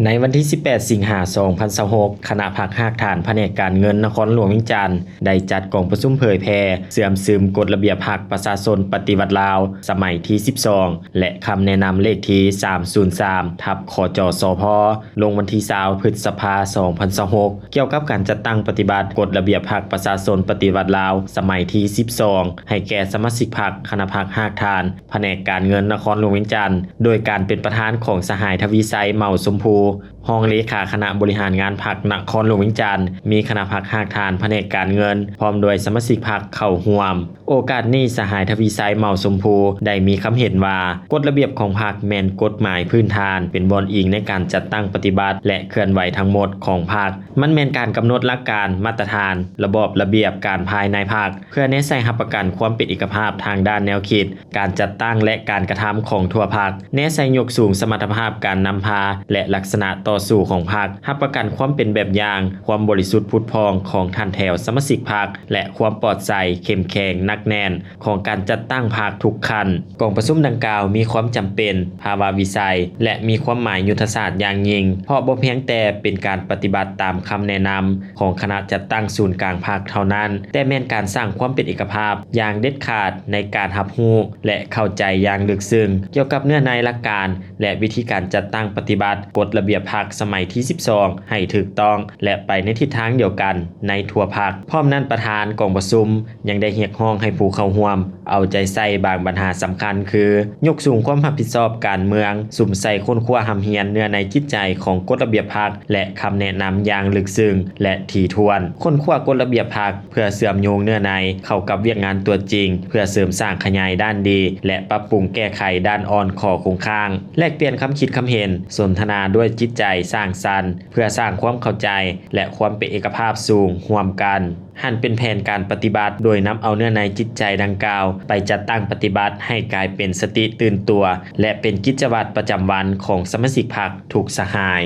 ในวันที่ 18 สิงหาคม 2026 คณะพรรคหากฐานแผนกการเงินนครหลวงเวียงจันทน์ได้จัดกองประชุมเผยแพร่เสื่อมซึมกฎระเบียบพรรคประชาชนปฏิวัติลาวสมัยที่ 12 และคำแนะนำเลขที่ 303 ทับขจสพลงวันที่20 พฤษภาคม 2026 เกี่ยวกับการจัดตั้งปฏิบัติกฎระเบียบพรรคประชาชนปฏิวัติลาวสมัยที่ 12 ให้แก่สมาชิกพรรคคณะพรรคหากฐานแผนกการเงินนครหลวงเวียงจันทน์โดยการเป็นประธานของสหายทวีไซเมาสมภูห้องเลขาคณะบริหารงานพรรคนครหลวงเวียงจันทน์มีคณะพรรคหากฐานแผนกการเงินพร้อมโดยสมาชิกพรรคเข้าร่วมโอกาสนี้สหายทวีไซเมาสมภูได้มีคำเห็นว่ากฎระเบียบของพรรคแม่นกฎหมายพื้นฐานเป็นบอนอิงในการจัดตั้งปฏิบัติและเคลื่อนไหวทั้งหมดของพรรคมันแม่นการกำหนดหลักการมาตรฐานระบอบระเบียบการภายในพรรคเพื่อแนใส่รับประกันความเป็นเอกภาพทางด้านแนวคิดการจัดตั้งและการกระทำของทั่วพรรคแนใส่ยกสูงสมรรถภาพการนำพาและลักษณะต่อสู้ของพรรครับประกันความเป็นแบบอย่างความบริสุทธิ์ผุดพองของท่านแถวสมาชิกพรรคและความปลอดภัยเข้มแข็งนักแน่นของการจัดตั้งพรรคทุกขั้นกองประชุมดังกล่าวมีความจำเป็นภาวะวิสัยและมีความหมายยุทธศาสตร์อย่างยิ่งเพราะบ่เพียงแต่เป็นการปฏิบัติตามคำแนะนำของคณะจัดตั้งศูนย์กลางพรรคเท่านั้นแต่แม่นการสร้างความเป็นเอกภาพอย่างเด็ดขาดในการรับรู้และเข้าใจอย่างลึกซึ้งเกี่ยวกับเนื้อในหลักการและวิธีการจัดตั้งปฏิบัติกฎระเบียบพรรคสมัยที่12ให้ถูกต้องและไปในทิศทางเดียวกันในทั่วพรรคพร้อมนั้นประธานกองประชุมยังได้เรียกร้องให้ผู้เข้าร่วมเอาใจใส่บางปัญหาสำคัญคือยกสูงความรับผิดชอบการเมืองสุ่มใส่ค้นคว้าหำเฮียนเนื้อในจิตใจของกฎระเบียบพรรคและคำแนะนำอย่างลึกซึ้งและถี่ถ้วนค้นคว้ากฎระเบียบพรรคเพื่อเชื่อมโยงเนื้อในเข้ากับเวียกงานตัวจริงเพื่อเสริมสร้างขยายด้านดีและปรับปรุงแก้ไขด้านอ่อนข้อคงค้างแลกเปลี่ยนคำคิดคำเห็นสนทนาด้วยจิตใจสร้างสรรค์เพื่อสร้างความเข้าใจและความเป็นเอกภาพสูงร่วมกันหั่นเป็นแผนการปฏิบัติโดยนำเอาเนื้อในจิตใจดังกล่าวไปจัดตั้งปฏิบัติให้กลายเป็นสติตื่นตัวและเป็นกิจวัตรประจำวันของสมาชิกพรรคทุกสหาย